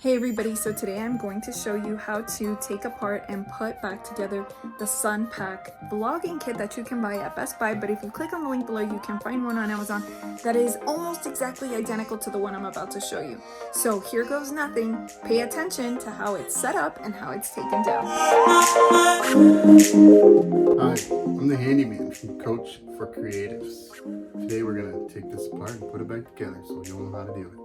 Hey everybody, so today I'm going to show you how to take apart and put back together the Sunpak vlogging kit that you can buy at Best Buy, but if you click on the link below you can find one on Amazon that is almost exactly identical to the one I'm about to show you. So here goes nothing. Pay attention to how it's set up and how it's taken down. Hi, I'm the handyman from Coach for Creatives. Today we're going to take this apart and put it back together so you'll know how to do it.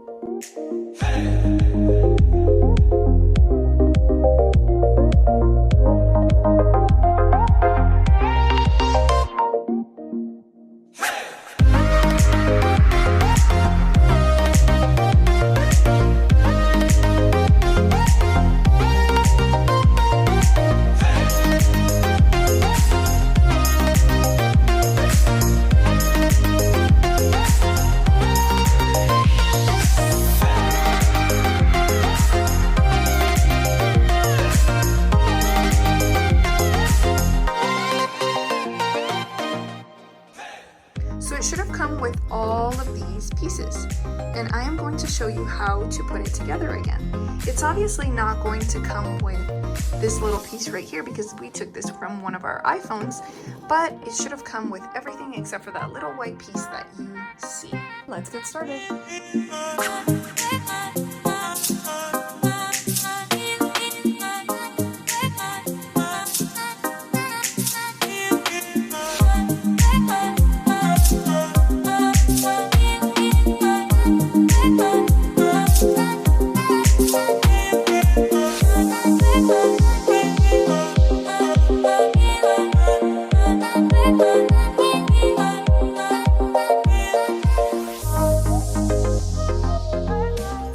So it should have come with all of these pieces, and I am going to show you how to put it together again. It's obviously not going to come with this little piece right here because we took this from one of our iPhones, but it should have come with everything except for that little white piece that you see. Let's get started.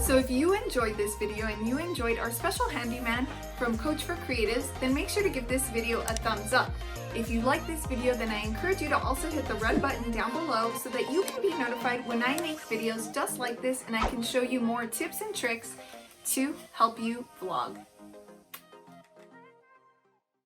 So if you enjoyed this video and you enjoyed our special handyman from Coach for Creatives, then make sure to give this video a thumbs up. If you like this video, then I encourage you to also hit the red button down below so that you can be notified when I make videos just like this and I can show you more tips and tricks to help you vlog.